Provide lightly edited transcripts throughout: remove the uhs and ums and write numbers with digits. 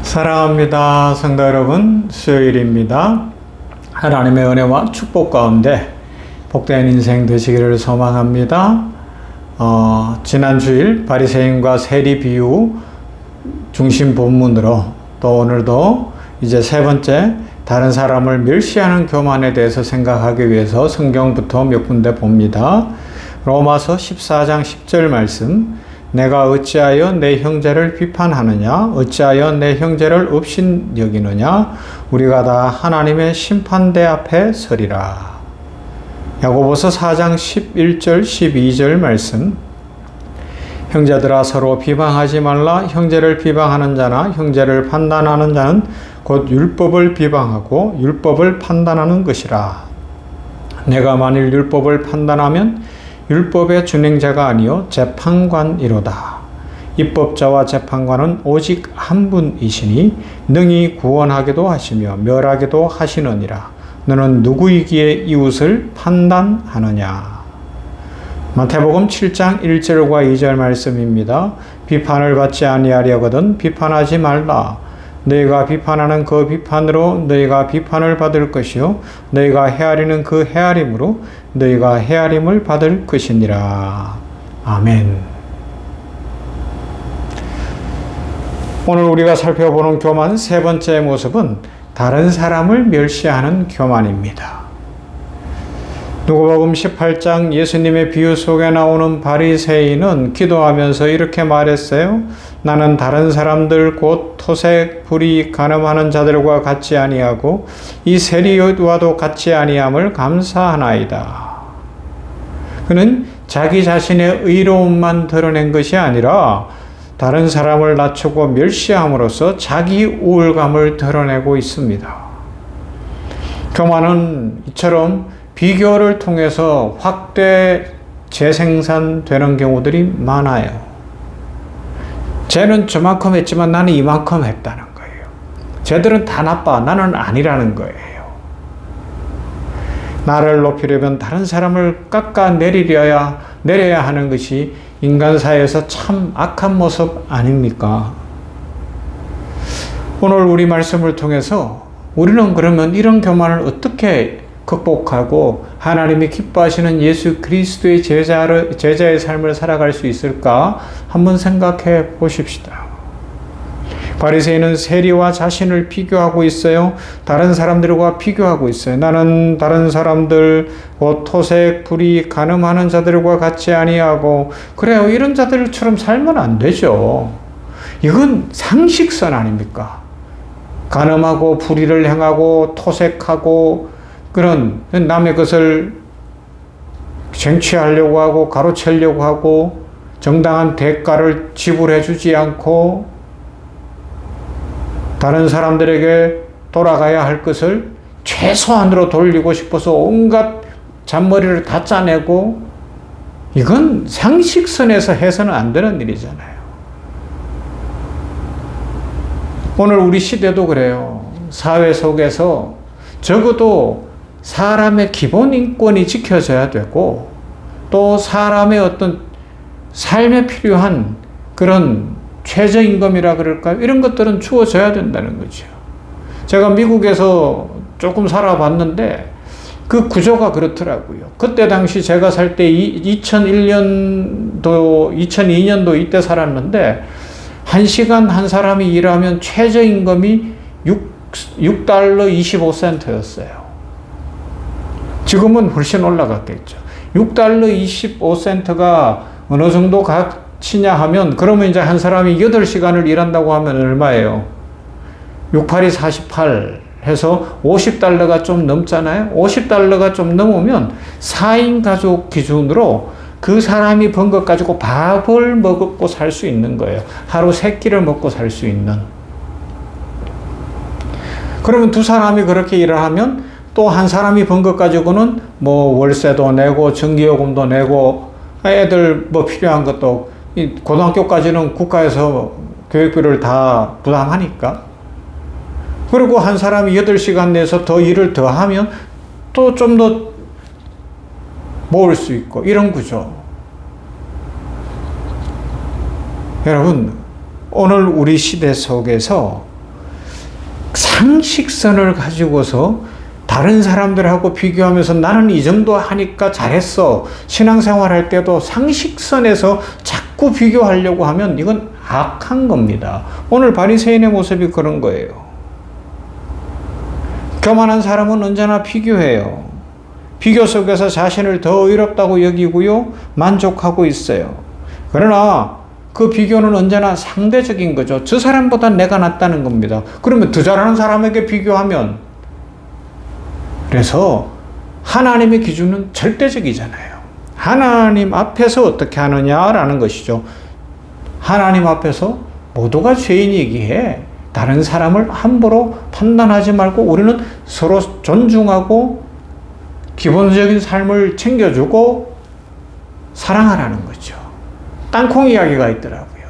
사랑합니다. 성도 여러분, 수요일입니다. 하나님의 은혜와 축복 가운데 복된 인생 되시기를 소망합니다. 지난 주일 바리새인과 세리 비유 중심 본문으로 또 오늘도 이제 세 번째 다른 사람을 멸시하는 교만에 대해서 생각하기 위해서 성경부터 몇 군데 봅니다. 로마서 14장 10절 말씀, 내가 어찌하여 내 형제를 비판하느냐? 어찌하여 내 형제를 업신 여기느냐? 우리가 다 하나님의 심판대 앞에 서리라. 야고보서 4장 11절 12절 말씀, 형제들아 서로 비방하지 말라. 형제를 비방하는 자나 형제를 판단하는 자는 곧 율법을 비방하고 율법을 판단하는 것이라. 내가 만일 율법을 판단하면 율법의 준행자가 아니요 재판관이로다. 입법자와 재판관은 오직 한 분이시니 능히 구원하기도 하시며 멸하기도 하시느니라. 너는 누구이기에 이웃을 판단하느냐. 마태복음 7장 1절과 2절 말씀입니다. 비판을 받지 아니하려거든 비판하지 말라. 너희가 비판하는 그 비판으로 너희가 비판을 받을 것이요 너희가 헤아리는 그 헤아림으로 너희가 헤아림을 받을 것이니라. 아멘. 오늘 우리가 살펴보는 교만 세 번째 모습은 다른 사람을 멸시하는 교만입니다. 누가복음 18장 예수님의 비유 속에 나오는 바리새인은 기도하면서 이렇게 말했어요. 나는 다른 사람들 곧 토색, 불의, 간음하는 자들과 같지 아니하고 이 세리와도 같지 아니함을 감사하나이다. 그는 자기 자신의 의로움만 드러낸 것이 아니라 다른 사람을 낮추고 멸시함으로써 자기 우월감을 드러내고 있습니다. 교만은 이처럼 비교를 통해서 확대 재생산되는 경우들이 많아요. 쟤는 저만큼 했지만 나는 이만큼 했다는 거예요. 쟤들은 다 나빠, 나는 아니라는 거예요. 나를 높이려면 다른 사람을 내려야 하는 것이 인간사회에서 참 악한 모습 아닙니까? 오늘 우리 말씀을 통해서 우리는 그러면 이런 교만을 어떻게 극복하고 하나님이 기뻐하시는 예수 그리스도의 제자의 삶을 살아갈 수 있을까? 한번 생각해 보십시다. 바리새인은 세리와 자신을 비교하고 있어요. 다른 사람들과 비교하고 있어요. 나는 다른 사람들, 곧 토색, 불의, 간음하는 자들과 같이 아니하고 그래요. 이런 자들처럼 살면 안 되죠. 이건 상식선 아닙니까? 간음하고 불의를 행하고 토색하고 그런 남의 것을 쟁취하려고 하고 가로채려고 하고 정당한 대가를 지불해 주지 않고 다른 사람들에게 돌아가야 할 것을 최소한으로 돌리고 싶어서 온갖 잔머리를 다 짜내고 이건 상식선에서 해서는 안 되는 일이잖아요. 오늘 우리 시대도 그래요. 사회 속에서 적어도 사람의 기본 인권이 지켜져야 되고 또 사람의 어떤 삶에 필요한 그런 최저임금이라 그럴까요? 이런 것들은 주어져야 된다는 거죠. 제가 미국에서 조금 살아봤는데 그 구조가 그렇더라고요. 그때 당시 제가 살 때 2002년도 이때 살았는데 1시간 한 사람이 일하면 최저임금이 $6 25센트였어요. 지금은 훨씬 올라갔겠죠. $6 25센트가 어느 정도 가치냐 하면 그러면 이제 한 사람이 8시간을 일한다고 하면 얼마예요? 6, 8이 48 해서 $50가 좀 넘잖아요. $50가 좀 넘으면 4인 가족 기준으로 그 사람이 번 것 가지고 밥을 먹고 살 수 있는 거예요. 하루 3끼를 먹고 살 수 있는. 그러면 두 사람이 그렇게 일을 하면 또 한 사람이 번 것 가지고는 뭐 월세도 내고 전기요금도 내고 애들 뭐 필요한 것도 고등학교까지는 국가에서 교육비를 다 부담하니까. 그리고 한 사람이 8시간 내서 더 일을 더 하면 또 좀 더 모을 수 있고 이런 구조. 여러분, 오늘 우리 시대 속에서 상식선을 가지고서 다른 사람들하고 비교하면서 나는 이 정도 하니까 잘했어. 신앙생활 할 때도 상식선에서 자꾸 비교하려고 하면 이건 악한 겁니다. 오늘 바리새인의 모습이 그런 거예요. 교만한 사람은 언제나 비교해요. 비교 속에서 자신을 더 의롭다고 여기고요. 만족하고 있어요. 그러나 그 비교는 언제나 상대적인 거죠. 저 사람보다 내가 낫다는 겁니다. 그러면 더 잘하는 사람에게 비교하면, 그래서 하나님의 기준은 절대적이잖아요. 하나님 앞에서 어떻게 하느냐라는 것이죠. 하나님 앞에서 모두가 죄인이기에 다른 사람을 함부로 판단하지 말고 우리는 서로 존중하고 기본적인 삶을 챙겨주고 사랑하라는 거죠. 땅콩 이야기가 있더라고요.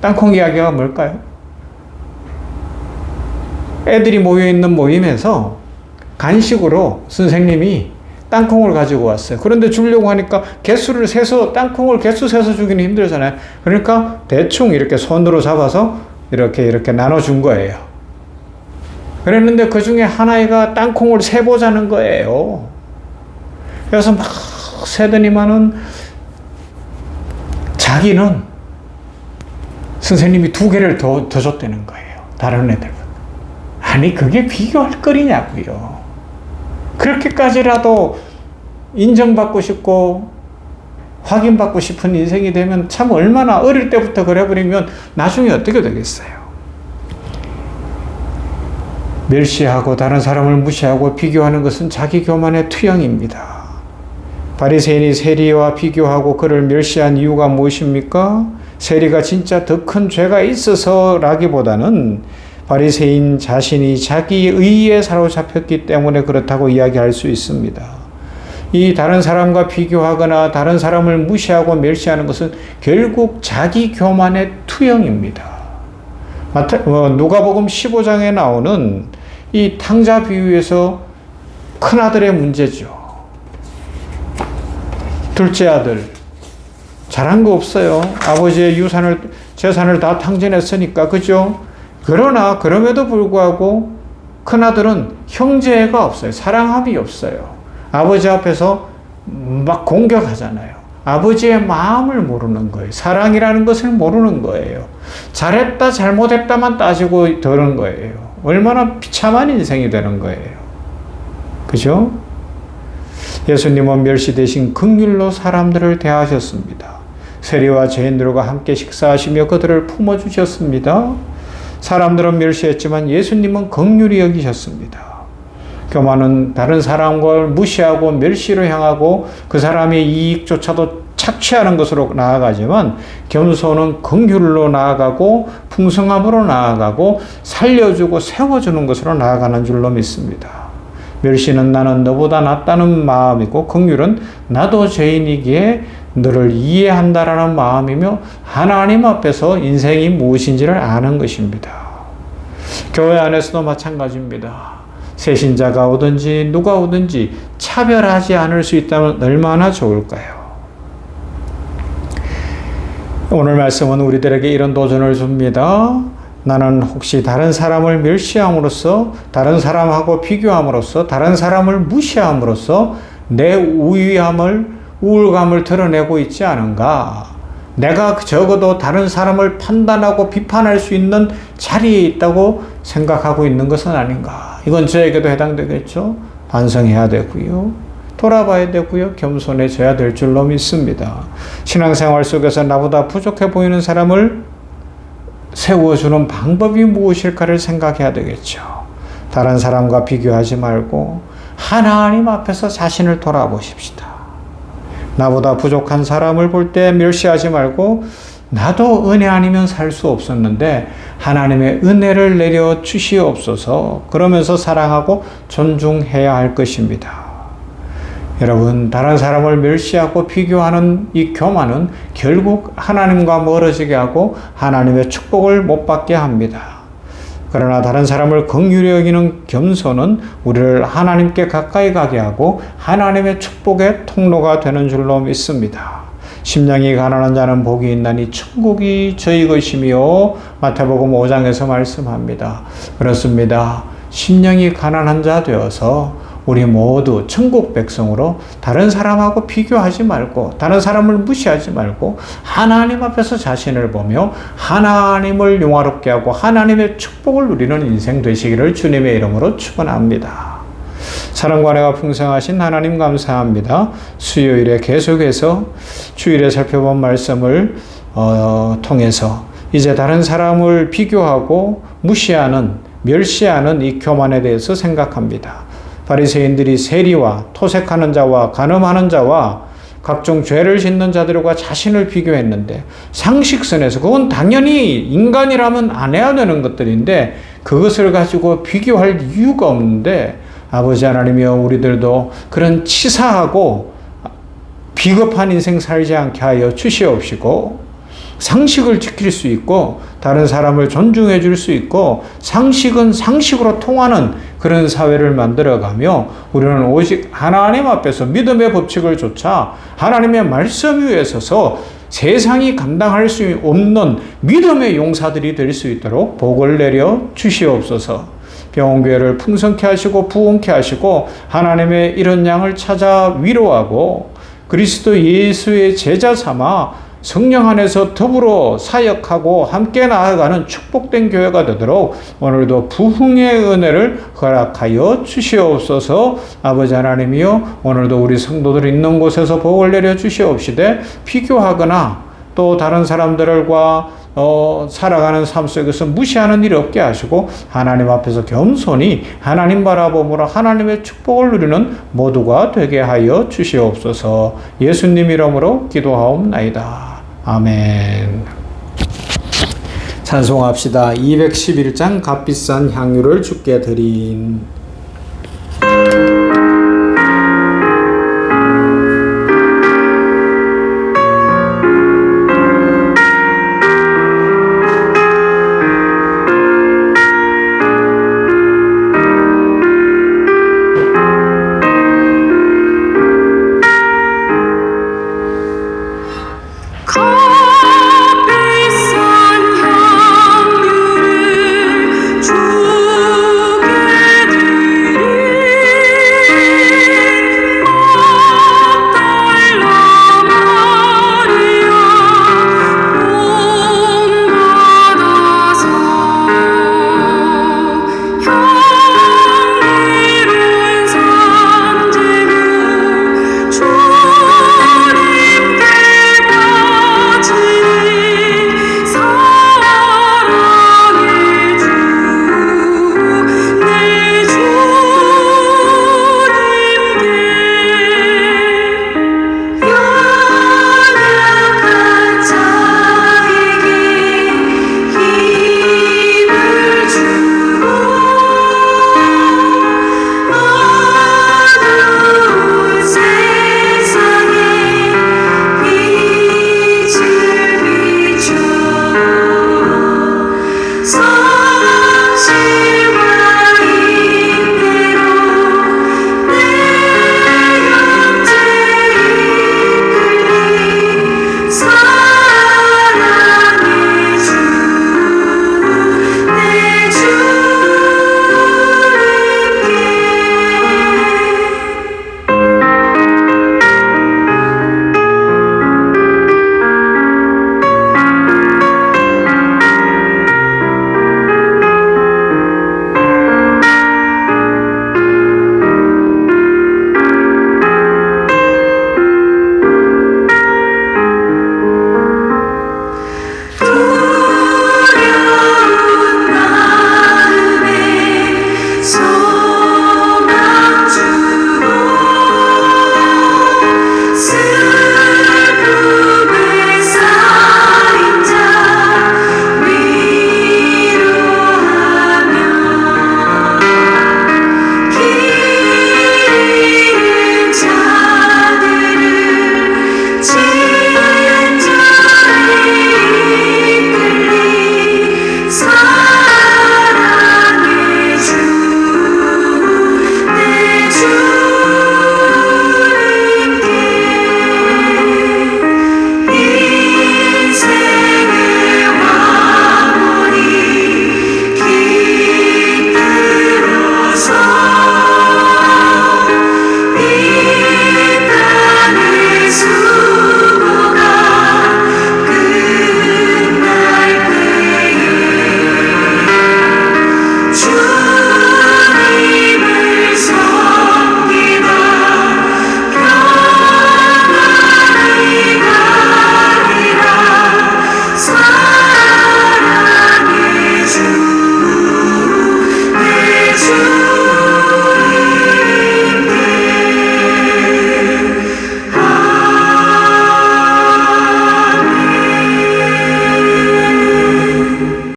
땅콩 이야기가 뭘까요? 애들이 모여있는 모임에서 간식으로 선생님이 땅콩을 가지고 왔어요. 그런데 주려고 하니까 개수를 세서, 땅콩을 개수 세서 주기는 힘들잖아요. 그러니까 대충 이렇게 손으로 잡아서 이렇게 나눠준 거예요. 그랬는데 그 중에 하나가 땅콩을 세보자는 거예요. 그래서 막 세더니만은 자기는 선생님이 2개를 더 줬다는 거예요. 다른 애들과. 아니, 그게 비교할 거리냐고요. 그렇게까지라도 인정받고 싶고 확인받고 싶은 인생이 되면 참 얼마나 어릴 때부터 그래버리면 나중에 어떻게 되겠어요. 멸시하고 다른 사람을 무시하고 비교하는 것은 자기 교만의 투영입니다. 바리새인이 세리와 비교하고 그를 멸시한 이유가 무엇입니까? 세리가 진짜 더 큰 죄가 있어서라기보다는 바리새인 자신이 자기 의에 사로잡혔기 때문에 그렇다고 이야기할 수 있습니다. 이 다른 사람과 비교하거나 다른 사람을 무시하고 멸시하는 것은 결국 자기 교만의 투영입니다. 누가복음 15장에 나오는 이 탕자 비유에서 큰아들의 문제죠. 둘째 아들, 잘한 거 없어요. 아버지의 재산을 다 탕진했으니까, 그죠? 그러나 그럼에도 불구하고 큰아들은 형제가 없어요. 사랑함이 없어요. 아버지 앞에서 막 공격하잖아요. 아버지의 마음을 모르는 거예요. 사랑이라는 것을 모르는 거예요. 잘했다 잘못했다만 따지고 더는 거예요. 얼마나 비참한 인생이 되는 거예요. 그죠? 예수님은 멸시 대신 긍휼로 사람들을 대하셨습니다. 세리와 죄인들과 함께 식사하시며 그들을 품어주셨습니다. 사람들은 멸시했지만 예수님은 긍휼히 여기셨습니다. 교만은 다른 사람을 무시하고 멸시로 향하고 그 사람의 이익조차도 착취하는 것으로 나아가지만 겸손은 긍휼로 나아가고 풍성함으로 나아가고 살려주고 세워주는 것으로 나아가는 줄로 믿습니다. 멸시는 나는 너보다 낫다는 마음이고 긍휼은 나도 죄인이기에 너를 이해한다라는 마음이며 하나님 앞에서 인생이 무엇인지를 아는 것입니다. 교회 안에서도 마찬가지입니다. 새신자가 오든지 누가 오든지 차별하지 않을 수 있다면 얼마나 좋을까요? 오늘 말씀은 우리들에게 이런 도전을 줍니다. 나는 혹시 다른 사람을 멸시함으로써, 다른 사람하고 비교함으로써, 다른 사람을 무시함으로써 내 우울감을 드러내고 있지 않은가? 내가 적어도 다른 사람을 판단하고 비판할 수 있는 자리에 있다고 생각하고 있는 것은 아닌가? 이건 저에게도 해당되겠죠? 반성해야 되고요. 돌아봐야 되고요. 겸손해져야 될 줄로 믿습니다. 신앙생활 속에서 나보다 부족해 보이는 사람을 세워주는 방법이 무엇일까를 생각해야 되겠죠. 다른 사람과 비교하지 말고 하나님 앞에서 자신을 돌아보십시다. 나보다 부족한 사람을 볼 때 멸시하지 말고 나도 은혜 아니면 살 수 없었는데 하나님의 은혜를 내려 주시옵소서. 그러면서 사랑하고 존중해야 할 것입니다. 여러분, 다른 사람을 멸시하고 비교하는 이 교만은 결국 하나님과 멀어지게 하고 하나님의 축복을 못 받게 합니다. 그러나 다른 사람을 긍휼히 여기는 겸손은 우리를 하나님께 가까이 가게 하고 하나님의 축복의 통로가 되는 줄로 믿습니다. 심령이 가난한 자는 복이 있나니 천국이 저희 것이며 마태복음 5장에서 말씀합니다. 그렇습니다. 심령이 가난한 자 되어서 우리 모두 천국 백성으로 다른 사람하고 비교하지 말고 다른 사람을 무시하지 말고 하나님 앞에서 자신을 보며 하나님을 영화롭게 하고 하나님의 축복을 누리는 인생 되시기를 주님의 이름으로 축원합니다. 사랑과 은혜가 풍성하신 하나님 감사합니다. 수요일에 계속해서 주일에 살펴본 말씀을 통해서 이제 다른 사람을 비교하고 무시하는 멸시하는 이 교만에 대해서 생각합니다. 바리새인들이 세리와 토색하는 자와 간음하는 자와 각종 죄를 짓는 자들과 자신을 비교했는데 상식선에서 그건 당연히 인간이라면 안 해야 되는 것들인데 그것을 가지고 비교할 이유가 없는데 아버지 하나님이여 우리들도 그런 치사하고 비겁한 인생 살지 않게 하여 주시옵시고 상식을 지킬 수 있고 다른 사람을 존중해 줄 수 있고 상식은 상식으로 통하는 그런 사회를 만들어가며 우리는 오직 하나님 앞에서 믿음의 법칙을 좇아 하나님의 말씀 위에 서서 세상이 감당할 수 없는 믿음의 용사들이 될 수 있도록 복을 내려 주시옵소서. 병원교회를 풍성케 하시고 부흥케 하시고 하나님의 이런 양을 찾아 위로하고 그리스도 예수의 제자 삼아 성령 안에서 더불어 사역하고 함께 나아가는 축복된 교회가 되도록 오늘도 부흥의 은혜를 허락하여 주시옵소서. 아버지 하나님이여 오늘도 우리 성도들 있는 곳에서 복을 내려 주시옵시되 비교하거나 또 다른 사람들과 살아가는 삶 속에서 무시하는 일이 없게 하시고 하나님 앞에서 겸손히 하나님 바라봄으로 하나님의 축복을 누리는 모두가 되게 하여 주시옵소서. 예수님 이름으로 기도하옵나이다. 아멘. 찬송합시다. 211장 값비싼 향유를 주께 드린